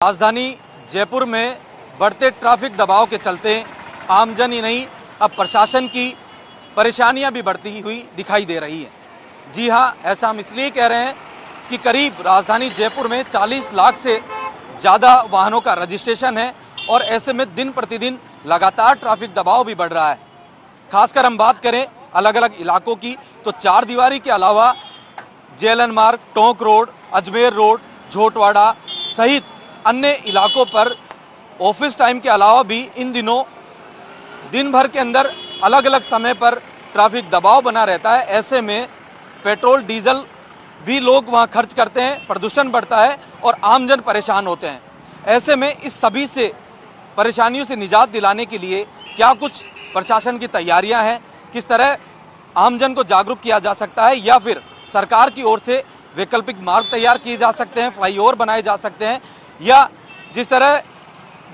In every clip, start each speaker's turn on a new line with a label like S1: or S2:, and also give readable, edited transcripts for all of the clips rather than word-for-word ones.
S1: राजधानी जयपुर में बढ़ते ट्रैफिक दबाव के चलते आमजन ही नहीं, अब प्रशासन की परेशानियां भी बढ़ती हुई दिखाई दे रही हैं। जी हां, ऐसा हम इसलिए कह रहे हैं कि करीब राजधानी जयपुर में 40 लाख से ज़्यादा वाहनों का रजिस्ट्रेशन है और ऐसे में दिन प्रतिदिन लगातार ट्रैफिक दबाव भी बढ़ रहा है। खासकर हम बात करें अलग अलग इलाकों की तो चार दीवारी के अलावा जेएलएन मार्ग, टोंक रोड, अजमेर रोड, झोटवाड़ा सहित अन्य इलाकों पर ऑफिस टाइम के अलावा भी इन दिनों दिन भर के अंदर अलग अलग समय पर ट्रैफिक दबाव बना रहता है। ऐसे में पेट्रोल डीजल भी लोग वहां खर्च करते हैं, प्रदूषण बढ़ता है और आमजन परेशान होते हैं। ऐसे में इस सभी से परेशानियों से निजात दिलाने के लिए क्या कुछ प्रशासन की तैयारियां हैं, किस तरह आमजन को जागरूक किया जा सकता है या फिर सरकार की ओर से वैकल्पिक मार्ग तैयार किए जा सकते हैं, फ्लाईओवर बनाए जा सकते हैं, या जिस तरह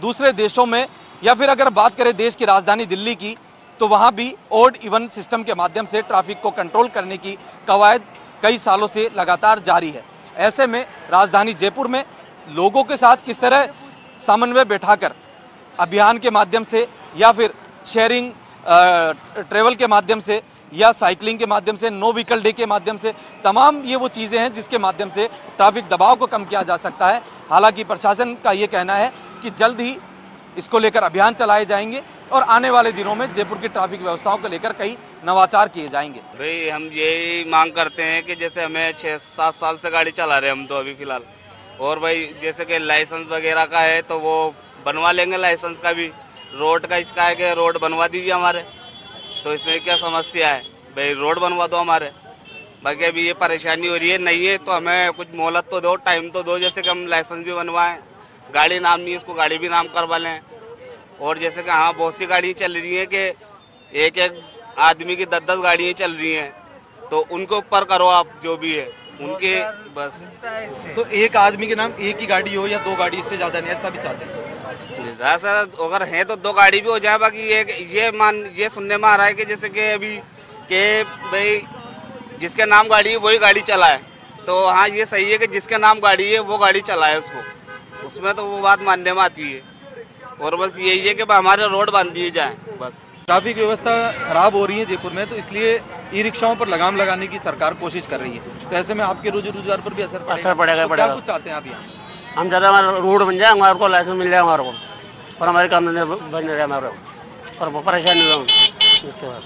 S1: दूसरे देशों में या फिर अगर बात करें देश की राजधानी दिल्ली की तो वहां भी ऑड इवन सिस्टम के माध्यम से ट्रैफिक को कंट्रोल करने की कवायद कई सालों से लगातार जारी है। ऐसे में राजधानी जयपुर में लोगों के साथ किस तरह समन्वय बैठाकर अभियान के माध्यम से या फिर शेयरिंग ट्रेवल के माध्यम से या साइकिलिंग के माध्यम से, नो व्हीकल डे के माध्यम से, तमाम ये वो चीज़ें हैं जिसके माध्यम से ट्रैफिक दबाव को कम किया जा सकता है। हालांकि प्रशासन का ये कहना है कि जल्द ही इसको लेकर अभियान चलाए जाएंगे और आने वाले दिनों में जयपुर की ट्रैफिक व्यवस्थाओं को लेकर कई नवाचार किए जाएंगे।
S2: भाई हम यही मांग करते हैं कि जैसे हमें 6-7 साल से गाड़ी चला रहे हैं हम तो अभी फिलहाल, और भाई जैसे कि लाइसेंस वगैरह का है तो वो बनवा लेंगे, लाइसेंस का भी। रोड का इसका है कि रोड बनवा दीजिए हमारे, तो इसमें क्या समस्या है भाई, रोड बनवा दो हमारे। बाकी अभी ये परेशानी हो रही है, नहीं है तो हमें कुछ मोहलत तो दो, टाइम तो दो, जैसे कि हम लाइसेंस भी बनवाएं, गाड़ी नाम नहीं है उसको गाड़ी भी नाम करवा लें। और जैसे कि हाँ बहुत सी गाड़ी चल रही हैं कि एक एक आदमी की 10-10 गाड़ियाँ चल रही हैं, तो उनके ऊपर करो आप जो भी है उनके बस।
S1: तो एक आदमी के नाम एक ही गाड़ी हो या 2 गाड़ी, इससे ज़्यादा नहीं, ऐसा भी चाहते हैं?
S2: सर अगर है तो 2 गाड़ी भी हो जाए। बाकी ये सुनने में आ रहा है कि जैसे कि अभी के भाई जिसके नाम गाड़ी है वही गाड़ी चलाए, तो हाँ ये सही है कि जिसके नाम गाड़ी है वो गाड़ी चलाए उसको, उसमें तो वो बात मानने में आती है। और बस यही है कि हमारे रोड बांध दिए जाएं बस।
S1: ट्रैफिक व्यवस्था खराब हो रही है जयपुर में, तो इसलिए ई रिक्शाओं पर लगाम लगाने की सरकार कोशिश कर रही है। तो ऐसे में आपके रोजी रोजगार पर भी असर पड़ेगा। तो क्या कुछ चाहते हैं आप यहाँ?
S3: हम ज़्यादा हमारा रोड बन जाए, हमारे को लाइसेंस मिल जाए हमारे को, और हमारे काम धंधे बन जाए हमारे को, और परेशानी हो इससे बाद।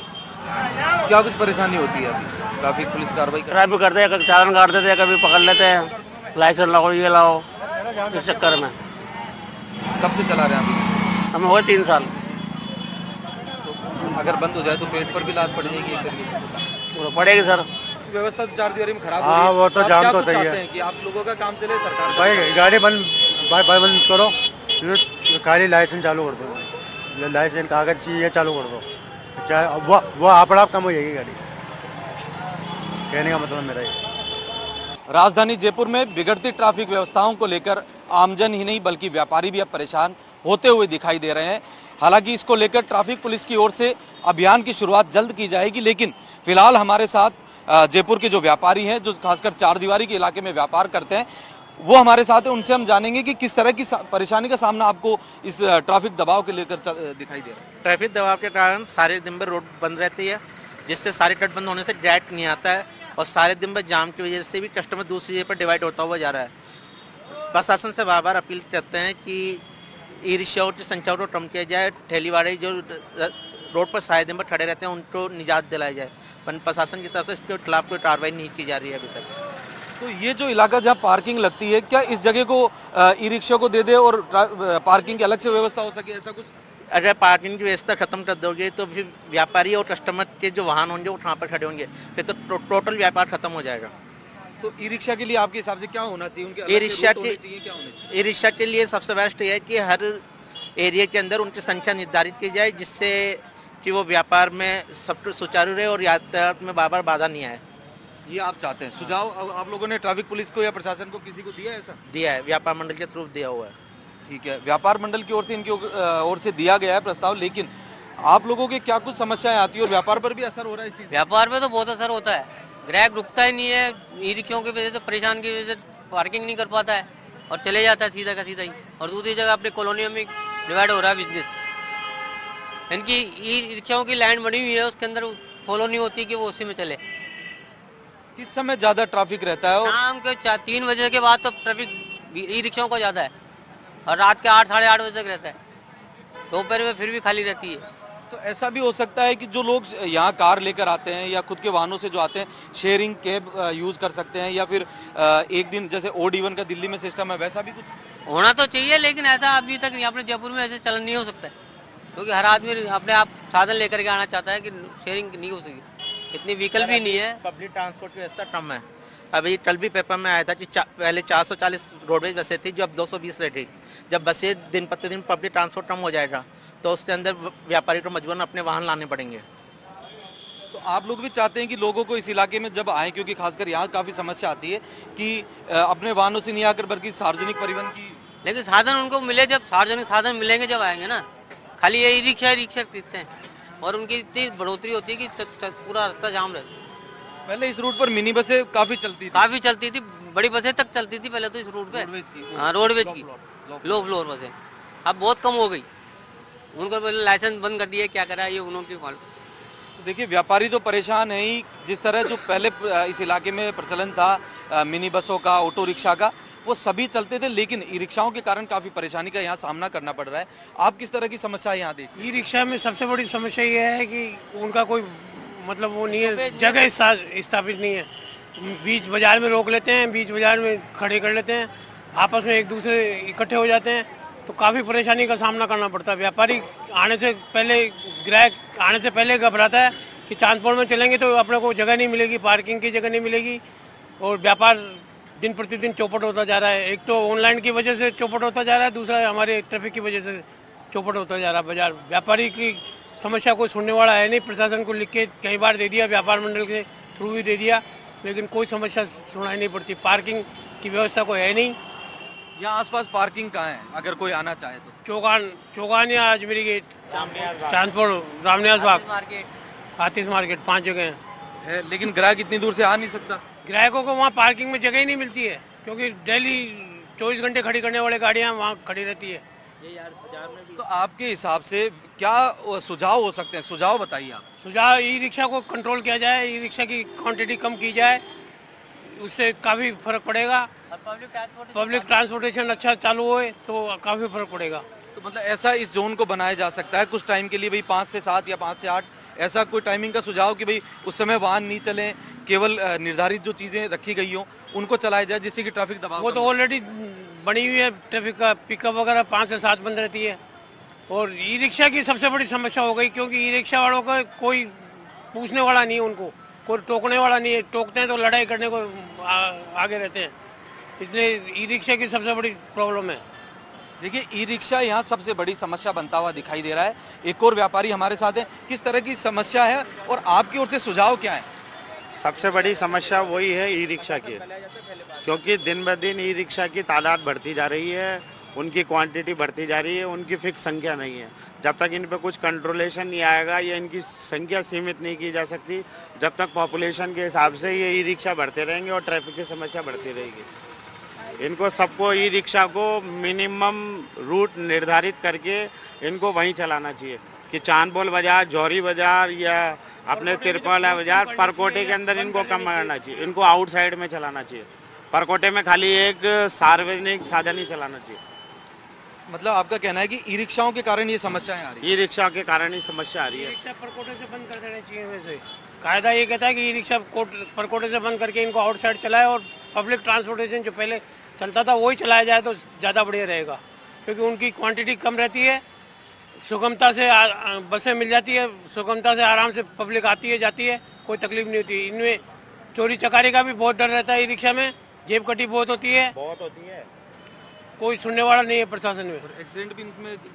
S1: क्या कुछ परेशानी होती है अभी? ट्रैफिक पुलिस कार्रवाई
S3: करते हैं, कभी चालान काट देते हैं, कभी पकड़ लेते हैं, लाइसेंस लगाओ ये लाओ, इस चक्कर में।
S1: कब से चला रहे हैं अभी?
S3: हमें हो 3 साल।
S1: तो अगर बंद हो जाए तो पेट पर भी लात पड़ जाएगी एक तरीके से?
S3: पड़ेगी सर।
S1: व्यवस्था तो चार दीवारी में खराब हो
S3: रही है। वो तो जाम तो
S1: चाहिए है कि आप लोगों का काम चले, सरकार
S3: भाई गाड़ी बंद करो, खाली लाइसेंस चालू कर दो, लाइसेंस कागज ये चालू कर दो, क्या वो आपड़ा कम हो जाएगी गाड़ी, कहने का मतलब मेरा ये।
S1: राजधानी जयपुर में बिगड़ती ट्रैफिक व्यवस्थाओं को लेकर आमजन ही नहीं बल्कि व्यापारी भी अब परेशान होते हुए दिखाई दे रहे हैं। हालांकि इसको लेकर ट्रैफिक पुलिस की ओर से अभियान की शुरुआत जल्द की जाएगी, लेकिन फिलहाल हमारे साथ जयपुर के जो व्यापारी हैं, जो खासकर चार दीवारी के इलाके में व्यापार करते हैं, वो हमारे साथ हैं। उनसे हम जानेंगे कि किस तरह की परेशानी का सामना आपको इस ट्रैफिक दबाव के लेकर दिखाई दे रहा है।
S4: ट्रैफिक दबाव के कारण सारे दिन भर रोड बंद रहती है, जिससे सारे कट बंद होने से डायरेक्ट नहीं आता है, और सारे दिन भर जाम की वजह से भी कस्टमर दूसरी जगह पर डिवाइड होता हुआ जा रहा है। प्रशासन से बार बार अपील करते हैं कि ई रिक्शाओं की संख्या को कम किया जाए, ठेली वाले जो रोड पर सारे दिन भर खड़े रहते हैं उनको निजात दिलाई जाए, पर प्रशासन की तरफ से इसके खिलाफ कोई कार्रवाई नहीं की जा रही है अभी तक।
S1: तो ये जो इलाका जहाँ पार्किंग लगती है, क्या इस जगह को ई रिक्शा को दे दे और पार्किंग की अलग से व्यवस्था हो सके, ऐसा कुछ?
S4: अगर पार्किंग की व्यवस्था खत्म कर दोगे तो फिर व्यापारी और कस्टमर के जो वाहन होंगे वो वहाँ पर खड़े होंगे, फिर तो टोटल व्यापार खत्म हो जाएगा।
S1: तो ई रिक्शा के लिए आपके हिसाब से क्या होना चाहिए? उनके
S4: ई रिक्शा के लिए सबसे बेस्ट ये है कि हर एरिया के अंदर उनकी संख्या निर्धारित की जाए, जिससे कि वो व्यापार में सब कुछ सुचारू रहे और यातायात में बार बार बाधा नहीं आए।
S1: ये आप चाहते हैं? सुझाव आप लोगों ने ट्रैफिक पुलिस को या प्रशासन को किसी को दिया है? ऐसा
S4: दिया है, व्यापार मंडल के थ्रू दिया हुआ है।
S1: ठीक है, व्यापार मंडल की ओर से इनकी ओर से दिया गया है प्रस्ताव, लेकिन आप लोगों के क्या कुछ समस्याएं आती है और व्यापार पर भी असर हो रहा है इस चीज?
S5: व्यापार में तो बहुत असर होता है, ग्राहक रुकता ही नहीं है, ई रिक्शाओं की वजह से, परेशान की वजह से पार्किंग नहीं कर पाता है। और चले जाता है सीधा का सीधा ही, और दूसरी जगह अपने कॉलोनियों में डिवाइड हो रहा है बिजनेस। इनकी ई रिक्शाओं की लाइन बनी हुई है, उसके अंदर फॉलो नहीं होती कि वो उसी में चले।
S1: किस समय ज़्यादा ट्रैफिक रहता है? और
S5: शाम के 3 बजे के बाद तो ट्रैफिक ई रिक्शाओं का ज़्यादा है, और रात के 8 साढ़े 8 बजे तक रहता है, दोपहर में फिर भी खाली रहती है।
S1: तो ऐसा भी हो सकता है कि जो लोग यहाँ कार लेकर आते हैं या खुद के वाहनों से जो आते हैं, शेयरिंग कैब यूज़ कर सकते हैं, या फिर एक दिन जैसे ओड इवन का दिल्ली में सिस्टम है, वैसा भी कुछ
S5: होना तो चाहिए, लेकिन ऐसा अभी तक अपने जयपुर में ऐसे चलन नहीं हो सकता है, क्योंकि हर आदमी अपने आप साधन लेकर के आना चाहता है कि शेयरिंग नहीं हो सकी, इतनी व्हीकल भी नहीं है।
S4: पब्लिक ट्रांसपोर्ट की व्यवस्था कम है। अभी कल भी पेपर में आया था कि पहले 440 रोडवेज बसें थी जो अब 220 रह गई। जब बसें दिन प्रतिदिन पब्लिक ट्रांसपोर्ट कम हो जाएगा तो उसके अंदर व्यापारी को मजबूरन अपने वाहन लाने पड़ेंगे।
S1: तो आप लोग भी चाहते हैं कि लोगों को इस इलाके में जब आएँ, क्योंकि खासकर यहाँ काफ़ी समस्या आती है कि अपने वाहनों से नहीं आकर बल्कि सार्वजनिक परिवहन की,
S5: लेकिन साधन उनको मिले, जब सार्वजनिक साधन मिलेंगे जब आएंगे ना। खाली ये ई रिक्शा खरीदते हैं और उनकी इतनी बढ़ोतरी होती है कि पूरा रास्ता जाम रहता है।
S1: पहले इस रूट पर मिनी बसें काफ़ी चलती थी, बड़ी बसें तक चलती थी पहले तो इस रूट पे, हाँ रोडवेज की लो फ्लोर बसें, अब बहुत कम हो गई। उनको पहले लाइसेंस बंद कर दिया, क्या करा ये उन्होंने मालूम। तो देखिए व्यापारी तो परेशान है ही, जिस तरह जो पहले इस इलाके में प्रचलन था मिनी बसों का, ऑटो रिक्शा का, वो सभी चलते थे, लेकिन ई रिक्शाओं के कारण काफ़ी परेशानी का यहाँ सामना करना पड़ रहा है। आप किस तरह की समस्या यहाँ देखते हैं?
S6: ई रिक्शा में सबसे बड़ी समस्या ये है कि उनका कोई मतलब वो नहीं है, जगह स्थापित नहीं है। बीच बाजार में रोक लेते हैं, बीच बाजार में खड़े कर लेते हैं, आपस में एक दूसरे इकट्ठे हो जाते हैं, तो काफ़ी परेशानी का सामना करना पड़ता है। व्यापारी आने से पहले, ग्राहक आने से पहले घबराता है कि चांदपुर में चलेंगे तो अपने को जगह नहीं मिलेगी, पार्किंग की जगह नहीं मिलेगी, और व्यापार दिन प्रतिदिन चौपट होता जा रहा है। एक तो ऑनलाइन की वजह से चौपट होता जा रहा है, दूसरा हमारे ट्रैफिक की वजह से चौपट होता जा रहा है बाजार। व्यापारी की समस्या कोई सुनने वाला है नहीं, प्रशासन को लिख के कई बार दे दिया, व्यापार मंडल के थ्रू भी दे दिया, लेकिन कोई समस्या सुनाई नहीं पड़ती। पार्किंग की व्यवस्था कोई है नहीं।
S1: यहाँ आसपास पार्किंग कहाँ है अगर कोई आना चाहे तो?
S6: चौगान या अजमेरी गेट, चांदपुर, रामनिवास बाग, आतिश मार्केट, 5 जगह
S1: है, लेकिन ग्राहक इतनी दूर से आ नहीं सकता।
S6: ग्राहकों को वहाँ पार्किंग में जगह ही नहीं मिलती है, क्योंकि डेली 24 घंटे खड़ी करने वाली गाड़ियाँ वहाँ खड़ी रहती है।
S1: तो आपके हिसाब से क्या सुझाव हो सकते हैं? सुझाव बताइए आप।
S6: सुझाव, ई रिक्शा को कंट्रोल किया जाए, ई रिक्शा की क्वांटिटी कम की जाए, उससे काफ़ी फर्क पड़ेगा। पब्लिक ट्रांसपोर्टेशन अच्छा चालू होए तो काफ़ी फर्क पड़ेगा।
S1: तो मतलब ऐसा इस जोन को बनाया जा सकता है कुछ टाइम के लिए, भाई 5 से 7 या 5 से 8, ऐसा कोई टाइमिंग का सुझाव कि भाई उस समय वाहन नहीं चलें, केवल निर्धारित जो चीज़ें रखी गई हों उनको चलाया जाए, जिससे कि ट्रैफिक दबाव।
S6: वो तो ऑलरेडी बनी हुई है, ट्रैफिक का पिकअप वगैरह 5 से 7 बंद रहती है। और ई रिक्शा की सबसे बड़ी समस्या हो गई, क्योंकि ई रिक्शा वालों का कोई पूछने वाला नहीं है, उनको कोई टोकने वाला नहीं है, टोकते हैं तो लड़ाई करने को आगे रहते हैं, इसलिए ई रिक्शा की सबसे बड़ी प्रॉब्लम है।
S1: देखिए ई रिक्शा यहाँ सबसे बड़ी समस्या बनता हुआ दिखाई दे रहा है। एक और व्यापारी हमारे साथ हैं, किस तरह की समस्या है और आपकी ओर से सुझाव क्या है?
S7: सबसे बड़ी समस्या वही है ई रिक्शा की, क्योंकि दिन ब दिन ई रिक्शा की तादाद बढ़ती जा रही है, उनकी क्वांटिटी बढ़ती जा रही है, उनकी फिक्स संख्या नहीं है। जब तक इन पे कुछ कंट्रोलेशन नहीं आएगा या इनकी संख्या सीमित नहीं की जा सकती, जब तक पॉपुलेशन के हिसाब से ये ई रिक्शा बढ़ते रहेंगे और ट्रैफिक की समस्या बढ़ती रहेगी। इनको सबको ई रिक्शा को मिनिमम रूट निर्धारित करके इनको वहीं चलाना चाहिए कि चांदपोल बाजार, जौहरी बाजार या अपने तिरकोला बाजार, परकोटे के अंदर इनको कम करना चाहिए, इनको आउटसाइड में चलाना चाहिए। परकोटे में खाली एक सार्वजनिक साधन ही चलाना चाहिए।
S1: मतलब आपका कहना है कि ई रिक्शाओं के कारण ये समस्याएं आ रही है?
S7: ई रिक्शा के कारण ही समस्या आ रही है।
S6: ई रिक्शा परकोटे से बंद कर देना चाहिए। वैसे कायदा ये कहता है कि ई रिक्शा परकोटे से बंद करके इनको आउटसाइड चलाए और पब्लिक ट्रांसपोर्टेशन जो पहले चलता था वही चलाया जाए तो ज़्यादा बढ़िया रहेगा, क्योंकि उनकी क्वांटिटी कम रहती है, सुगमता से बसें मिल जाती है, सुगमता से आराम से पब्लिक आती है जाती है, कोई तकलीफ नहीं होती। इनमें चोरी चकारी का भी बहुत डर रहता है, ई रिक्शा में जेब कटी बहुत होती है, कोई सुनने वाला नहीं है प्रशासन में।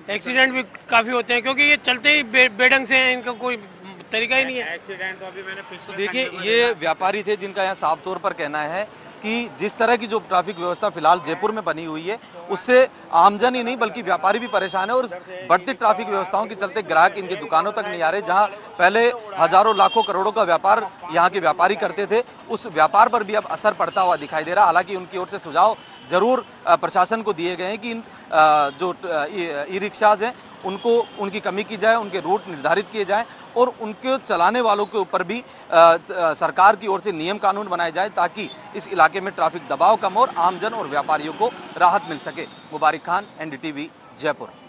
S6: एक्सीडेंट भी काफ़ी होते हैं, क्योंकि ये चलते ही बेढंग से हैं, इनका कोई तरीका ही नहीं है।
S7: एक्सीडेंट तो अभी मैंने
S1: तो देखिए ये व्यापारी थे जिनका यहाँ साफ तौर पर कहना है कि जिस तरह की जो ट्रैफिक व्यवस्था फिलहाल जयपुर में बनी हुई है उससे आमजन ही नहीं बल्कि व्यापारी भी परेशान है और बढ़ती ट्रैफिक व्यवस्थाओं के चलते ग्राहक इनकी दुकानों तक नहीं आ रहे। जहां पहले हजारों लाखों करोड़ों का व्यापार यहाँ के व्यापारी करते थे, उस व्यापार पर भी अब असर पड़ता हुआ दिखाई दे रहा। हालांकि उनकी ओर से सुझाव जरूर प्रशासन को दिए गए हैं कि इन जो ई रिक्शाज हैं उनको उनकी कमी की जाए, उनके रूट निर्धारित किए जाएं और उनके चलाने वालों के ऊपर भी सरकार की ओर से नियम कानून बनाए जाए ताकि इस इलाके में ट्रैफिक दबाव कम हो और आमजन और व्यापारियों को राहत मिल सके। मुबारिक खान, NDTV, जयपुर।